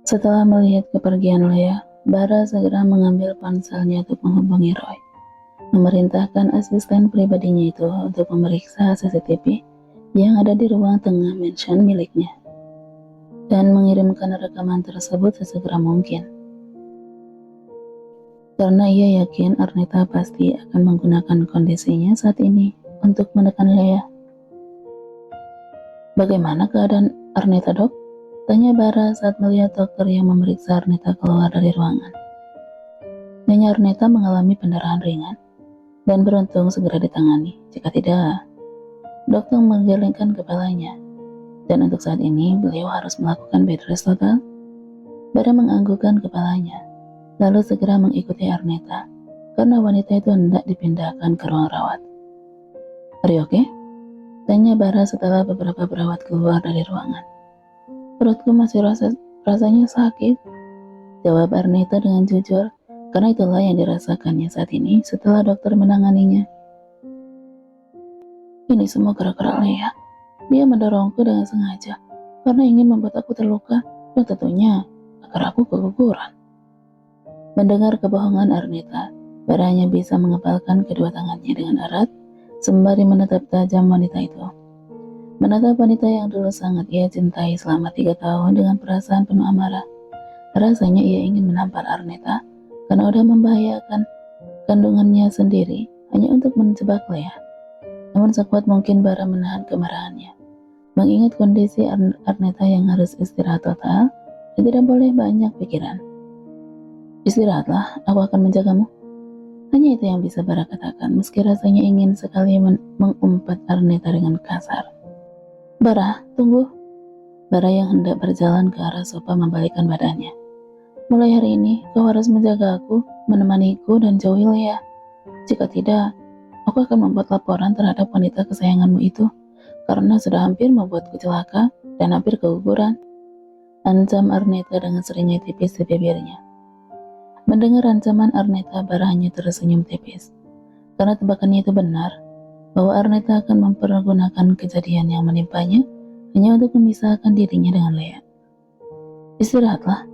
Setelah melihat kepergian Lea, Bara segera mengambil ponselnya untuk menghubungi Roy, memerintahkan asisten pribadinya itu untuk memeriksa CCTV yang ada di ruang tengah mansion miliknya, dan mengirimkan rekaman tersebut sesegera mungkin. Karena ia yakin Arneta pasti akan menggunakan kondisinya saat ini untuk menekan Lea. "Bagaimana keadaan Arneta, dok?" tanya Bara saat melihat dokter yang memeriksa Arneta keluar dari ruangan. Nyonya Arneta mengalami pendarahan ringan dan beruntung segera ditangani. Jika tidak, dokter menggelengkan kepalanya. Dan untuk saat ini, beliau harus melakukan bed rest total. Bara menganggukkan kepalanya, lalu segera mengikuti Arneta, karena wanita itu hendak dipindahkan ke ruang rawat. "Are you okay?" tanya Bara setelah beberapa perawat keluar dari ruangan. "Perutku masih rasanya sakit," jawab Arneta dengan jujur, karena itulah yang dirasakannya saat ini setelah dokter menanganinya. "Ini semua gara-gara Lea. Dia mendorongku dengan sengaja, karena ingin membuat aku terluka, dan tentunya agar aku keguguran." Mendengar kebohongan Arneta, Bara hanya bisa mengepalkan kedua tangannya dengan erat, sembari menatap tajam wanita itu. Menatap wanita yang dulu sangat ia cintai selama 3 tahun dengan perasaan penuh amarah. Rasanya ia ingin menampar Arneta karena udah membahayakan kandungannya sendiri hanya untuk menjebak Lea. Namun sekuat mungkin Bara menahan kemarahannya, mengingat kondisi Arneta yang harus istirahat total dan tidak boleh banyak pikiran. "Istirahatlah, aku akan menjagamu." Hanya itu yang bisa Bara katakan, meski rasanya ingin sekali mengumpat Arneta dengan kasar. "Bara, tunggu." Bara yang hendak berjalan ke arah sofa membalikkan badannya. "Mulai hari ini, kau harus menjaga aku, menemaniku, dan jauhi Lea. Jika tidak, aku akan membuat laporan terhadap wanita kesayanganmu itu, karena sudah hampir membuatku celaka dan hampir keguguran," ancam Arneta dengan seringnya tipis di bibirnya. Mendengar ancaman Arneta, Bara hanya tersenyum tipis, karena tebakannya itu benar, bahwa Arneta akan mempergunakan kejadian yang menimpanya hanya untuk memisahkan dirinya dengan Lea. "Istirahatlah."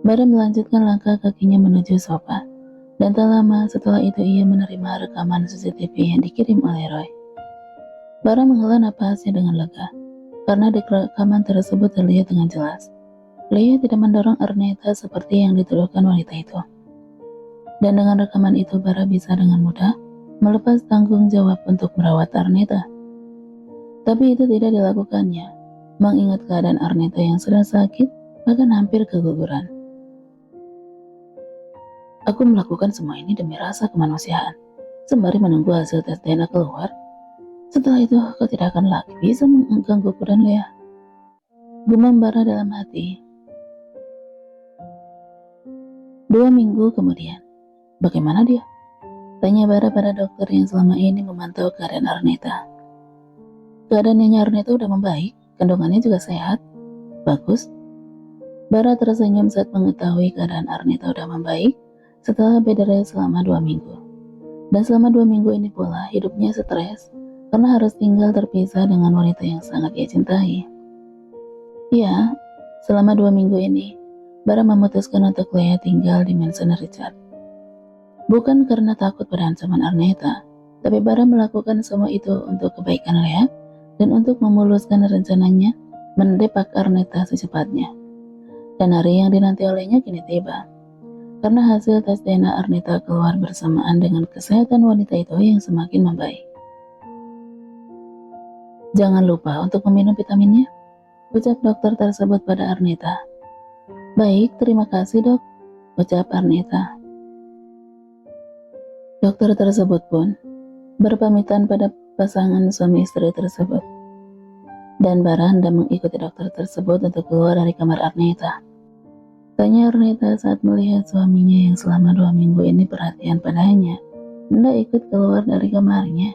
Bara melanjutkan langkah kakinya menuju sofa, dan tak lama setelah itu ia menerima rekaman CCTV yang dikirim oleh Roy. Bara menghela napasnya dengan lega, karena di rekaman tersebut terlihat dengan jelas Lea tidak mendorong Arneta seperti yang dituduhkan wanita itu. Dan dengan rekaman itu Bara bisa dengan mudah melepas tanggung jawab untuk merawat Arneta. Tapi itu tidak dilakukannya, mengingat keadaan Arneta yang sedang sakit, bahkan hampir keguguran. "Aku melakukan semua ini demi rasa kemanusiaan, sembari menunggu hasil tes DNA keluar. Setelah itu, kau tidak akan lagi bisa menggangguku dan Lea," gumam Bara dalam hati. 2 minggu kemudian, "Bagaimana dia?" tanya Bara pada dokter yang selama ini memantau keadaan Arneta. "Keadaan Nyonya Arneta udah membaik, kandungannya juga sehat. Bagus." Bara tersenyum saat mengetahui keadaan Arneta udah membaik setelah bed rest selama 2 minggu. Dan selama 2 minggu ini pula hidupnya stres karena harus tinggal terpisah dengan wanita yang sangat ia cintai. Ya, selama 2 minggu ini, Bara memutuskan untuk Lea tinggal di mansion Richard. Bukan karena takut pada ancaman Arneta, tapi Bara melakukan semua itu untuk kebaikan Lea dan untuk memuluskan rencananya mendepak Arneta secepatnya. Dan hari yang dinanti olehnya kini tiba, karena hasil tes DNA Arneta keluar bersamaan dengan kesehatan wanita itu yang semakin membaik. "Jangan lupa untuk meminum vitaminnya," ucap dokter tersebut pada Arneta. "Baik, terima kasih dok," ucap Arneta. Dokter tersebut pun berpamitan pada pasangan suami istri tersebut, dan Bara hendak mengikuti dokter tersebut untuk keluar dari kamar Arneta. Tanya Arneta saat melihat suaminya yang selama 2 minggu ini perhatian padanya hendak ikut keluar dari kamarnya.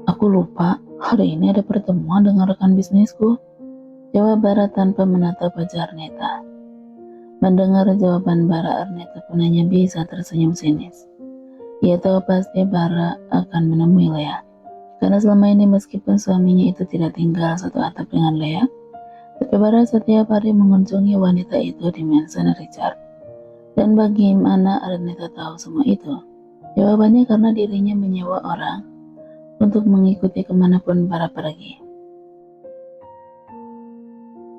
"Aku lupa, hari ini ada pertemuan dengan rekan bisnisku," jawab Bara tanpa menatap wajah Arneta. Mendengar jawaban Bara, Arneta pun hanya bisa tersenyum sinis. Ia tahu pasti Bara akan menemui Lea, karena selama ini meskipun suaminya itu tidak tinggal satu atap dengan Lea, Tapi Bara setiap hari mengunjungi wanita itu di mansion Richard. Dan bagaimana Arneta tahu semua itu? Jawabannya karena dirinya menyewa orang untuk mengikuti kemanapun Bara pergi.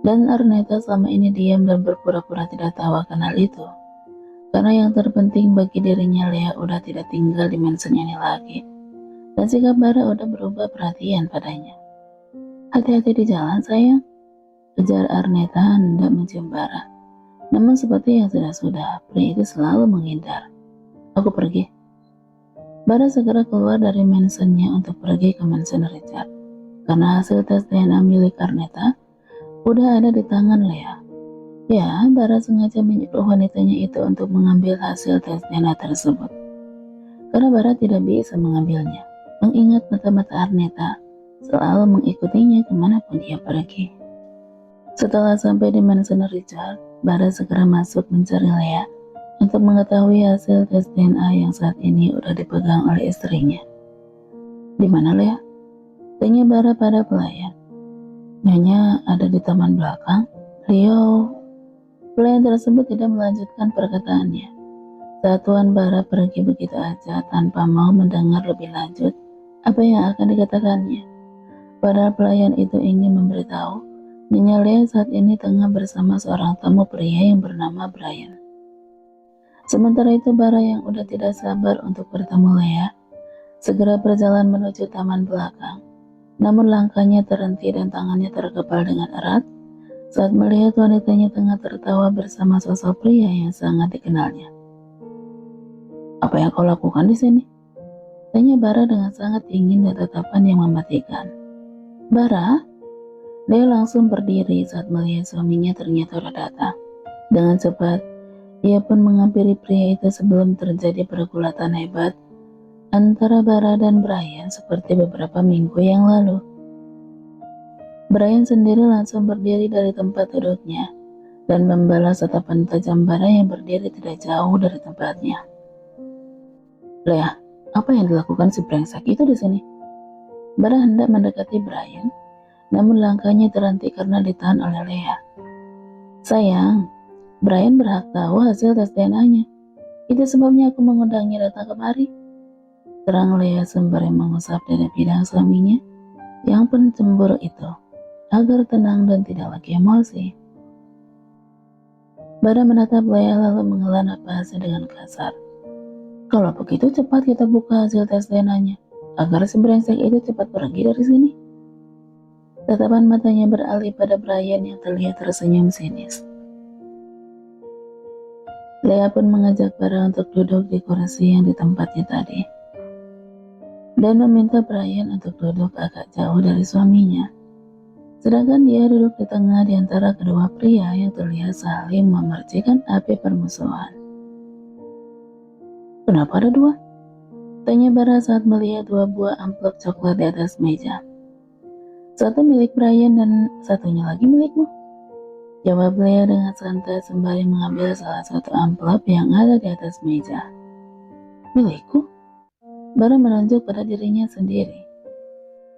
Dan Arneta selama ini diam dan berpura-pura tidak tahu akan hal itu. Karena yang terpenting bagi dirinya, Lea udah tidak tinggal di mansion ini lagi. Dan sikap Bara udah berubah perhatian padanya. Hati-hati di jalan sayang, ujar Arneta hendak mencium Bara. Namun seperti yang sudah-sudah, pria itu selalu menghindar. Aku pergi. Bara segera keluar dari mansionnya untuk pergi ke mansion Richard. Karena hasil tes DNA milik Arneta udah ada di tangan Lea. Ya, Bara sengaja menyuruh wanitanya itu untuk mengambil hasil tes DNA tersebut. Karena Bara tidak bisa mengambilnya, mengingat mata-mata Arneta selalu mengikutinya kemanapun dia pergi. Setelah sampai di mansion Richard, Bara segera masuk mencari Lea untuk mengetahui hasil tes DNA yang saat ini udah dipegang oleh istrinya. Di mana Lea? Tanya Bara pada pelayan. Nyonya ada di taman belakang. Pelayan tersebut tidak melanjutkan perkataannya. Saat Tuan Bara pergi begitu aja tanpa mau mendengar lebih lanjut apa yang akan dikatakannya. Padahal pelayan itu ingin memberitahu Nyonya Lea saat ini tengah bersama seorang tamu pria yang bernama Brian. Sementara itu Bara yang udah tidak sabar untuk bertemu Lea segera berjalan menuju taman belakang. Namun langkahnya terhenti dan tangannya terkepal dengan erat saat melihat wanitanya tengah tertawa bersama sosok pria yang sangat dikenalnya. Apa yang kau lakukan di sini? Tanya Bara dengan sangat dingin dan tatapan yang mematikan. Bara? Lea langsung berdiri saat melihat suaminya ternyata sudah datang. Dengan cepat, ia pun menghampiri pria itu sebelum terjadi pergulatan hebat antara Bara dan Brian seperti beberapa minggu yang lalu. Brian sendiri langsung berdiri dari tempat duduknya dan membalas tatapan tajam Bara yang berdiri tidak jauh dari tempatnya. Lea, apa yang dilakukan si brengsek itu di sini? Bara hendak mendekati Brian, namun langkahnya terhenti karena ditahan oleh Lea. Sayang, Brian berhak tahu hasil tes DNA-nya. Itu sebabnya aku mengundangnya datang kemari. Terang Lea sembari mengusap dada bidang suaminya yang pun cemburu itu, agar tenang dan tidak lagi emosi. Bara menatap Lea lalu menghela napasnya dengan kasar. Kalau begitu cepat kita buka hasil tes DNA-nya, agar si brengsek itu cepat pergi dari sini. Tatapan matanya beralih pada Brian yang terlihat tersenyum sinis. Lea pun mengajak Bara untuk duduk di kursi yang di tempatnya tadi, dan meminta Brian untuk duduk agak jauh dari suaminya. Sedangkan dia duduk di tengah di antara kedua pria yang terlihat saling memercikan api permusuhan. Kenapa ada dua? Tanya Bara saat melihat dua buah amplop coklat di atas meja. Satu milik Brian dan satunya lagi milikmu. Jawab Lea dengan santai sembari mengambil salah satu amplop yang ada di atas meja. Milikku? Bara menunjuk pada dirinya sendiri.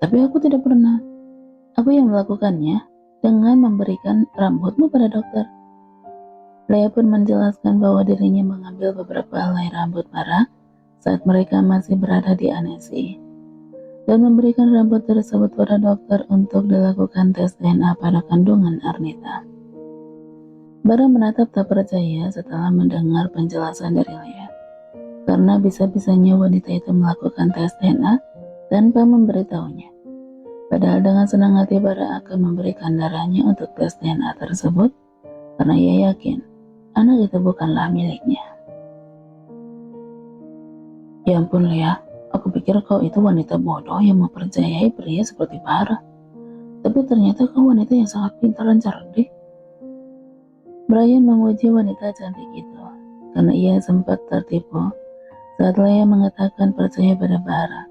Tapi aku tidak pernah. Aku yang melakukannya dengan memberikan rambutmu pada dokter. Lea pun menjelaskan bahwa dirinya mengambil beberapa helai rambut Bara saat mereka masih berada di anestesi dan memberikan rambut tersebut pada dokter untuk dilakukan tes DNA pada kandungan Arneta. Bara menatap tak percaya setelah mendengar penjelasan dari Lea, karena bisa-bisanya wanita itu melakukan tes DNA tanpa memberitahunya. Padahal dengan senang hati Bara akan memberikan darahnya untuk tes DNA tersebut, karena ia yakin anak itu bukanlah miliknya. Ya ampun Lea, aku pikir kau itu wanita bodoh yang mempercayai pria seperti Bara. Tapi ternyata kau wanita yang sangat pintar dan cerdik. Brian memuji wanita cantik itu, karena ia sempat tertipu saat Lea mengatakan percaya pada Bara.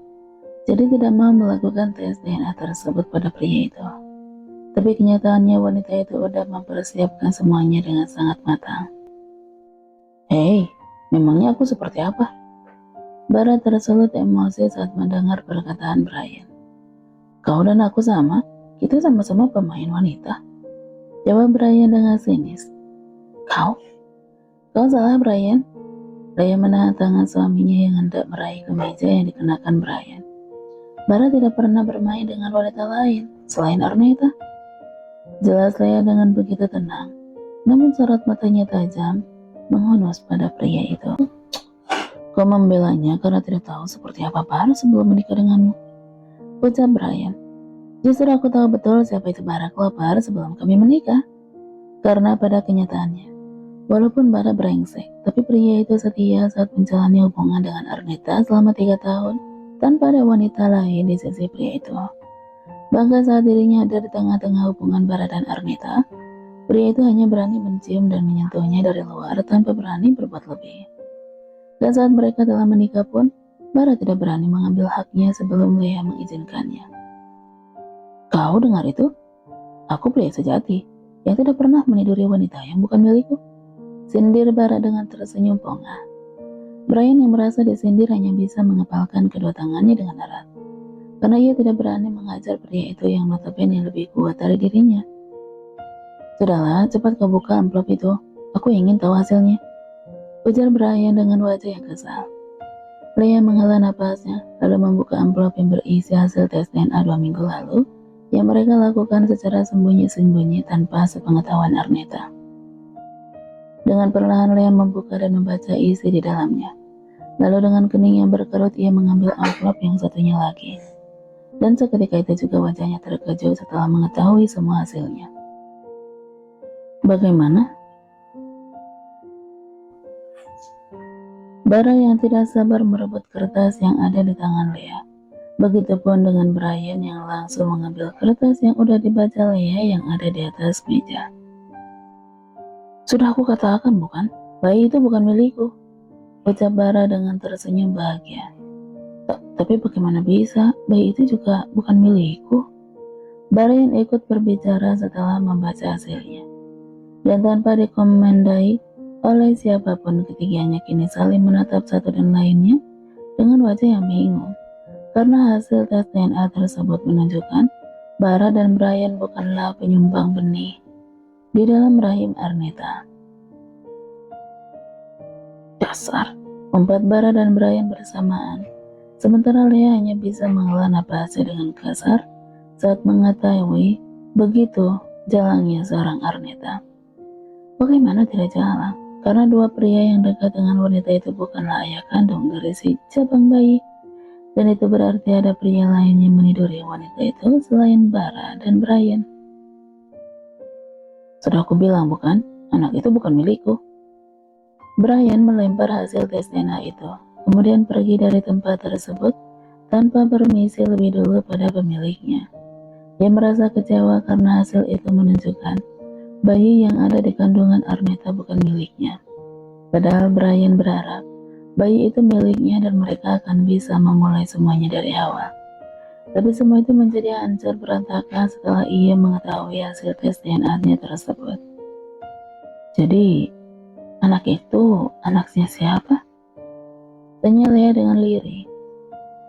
Jadi tidak mau melakukan tes DNA tersebut pada pria itu. Tapi kenyataannya wanita itu udah mempersiapkan semuanya dengan sangat matang. Hei, memangnya aku seperti apa? Bara tersulut emosi saat mendengar perkataan Brian. Kau dan aku sama, kita sama-sama pemain wanita. Jawab Brian dengan sinis. Kau? Kau salah, Brian. Leah menahan tangan suaminya yang hendak meraih kemeja yang dikenakan Brian. Bara tidak pernah bermain dengan wanita lain selain Arnetta. Jelas Leah dengan begitu tenang, namun sorot matanya tajam menghunus pada pria itu. Kau membelanya karena tidak tahu seperti apa Bara sebelum menikah denganmu, ucap Brian. Justru aku tahu betul siapa itu Bara Clover sebelum kami menikah. Karena pada kenyataannya, walaupun Bara brengsek, tapi pria itu setia saat menjalani hubungan dengan Arnetta selama 3 tahun tanpa ada wanita lain di sisi pria itu. Bahkan saat dirinya ada di tengah-tengah hubungan Bara dan Arnetta, pria itu hanya berani mencium dan menyentuhnya dari luar tanpa berani berbuat lebih. Dan saat mereka telah menikah pun, Bara tidak berani mengambil haknya sebelum Leah mengizinkannya. Kau dengar itu? Aku pria sejati yang tidak pernah meniduri wanita yang bukan milikku, sindir Bara dengan tersenyum pongah. Brian yang merasa disindir hanya bisa mengepalkan kedua tangannya dengan erat, karena ia tidak berani menghajar pria itu yang notabene lebih kuat dari dirinya. Sudahlah, cepat kau buka amplop itu. Aku ingin tahu hasilnya, ujar Brian dengan wajah yang kesal. Leah menghela napasnya, lalu membuka amplop yang berisi hasil tes DNA 2 minggu lalu yang mereka lakukan secara sembunyi-sembunyi tanpa sepengetahuan Arnetta. Dengan perlahan Leah membuka dan membaca isi di dalamnya. Lalu dengan kening yang berkerut ia mengambil amplop yang satunya lagi. Dan seketika itu juga wajahnya terkejut setelah mengetahui semua hasilnya. Bagaimana? Bara yang tidak sabar merebut kertas yang ada di tangan Leah. Begitupun dengan Brian yang langsung mengambil kertas yang udah dibaca Leah yang ada di atas meja. Sudah aku katakan bukan, bayi itu bukan milikku, ucap Bara dengan tersenyum bahagia. Tapi bagaimana bisa, bayi itu juga bukan milikku. Brian ikut berbicara setelah membaca hasilnya. Dan tanpa dikomandai oleh siapapun, ketiganya kini saling menatap satu dan lainnya dengan wajah yang bingung. Karena hasil tes DNA tersebut menunjukkan Bara dan Brian bukanlah penyumbang benih di dalam rahim Arnetta. Dasar, umpat Bara dan Brian bersamaan. Sementara Leah hanya bisa menghela napasnya dengan kasar saat mengetahui begitu jalangnya seorang Arnetta. Bagaimana tidak jalan? Karena dua pria yang dekat dengan wanita itu bukanlah ayah kandung dari si cabang bayi. Dan itu berarti ada pria lain yang meniduri wanita itu selain Bara dan Brian. Sudah aku bilang bukan, anak itu bukan milikku. Brian melempar hasil tes DNA itu, kemudian pergi dari tempat tersebut tanpa permisi lebih dulu pada pemiliknya. Dia merasa kecewa karena hasil itu menunjukkan bayi yang ada di kandungan Arnetta bukan miliknya. Padahal Brian berharap bayi itu miliknya dan mereka akan bisa memulai semuanya dari awal. Tapi semua itu menjadi hancur berantakan setelah ia mengetahui hasil tes DNA-nya tersebut. Jadi, anak itu anaknya siapa? Tanya Leah dengan lirih.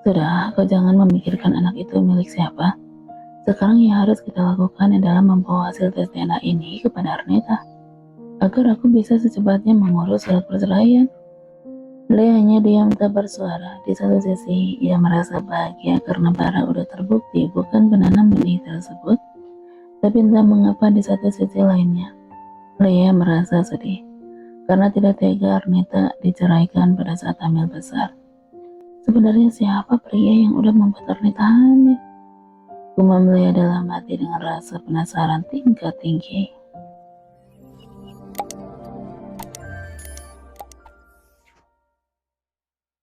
Sudah, kau jangan memikirkan anak itu milik siapa. Sekarang yang harus kita lakukan adalah membawa hasil tes DNA ini kepada Arnetta, agar aku bisa secepatnya mengurus surat perceraian. Leah hanya diam tak bersuara. Di satu sisi, ia merasa bahagia karena Bara udah terbukti bukan penanam benih tersebut. Tapi entah mengapa di satu sisi lainnya, Leah merasa sedih karena tidak tega Arnetta diceraikan pada saat hamil besar. Sebenarnya siapa pria yang udah membuat Arnetta hamil? Gumam Leah dalam hati dengan rasa penasaran tingkat tinggi.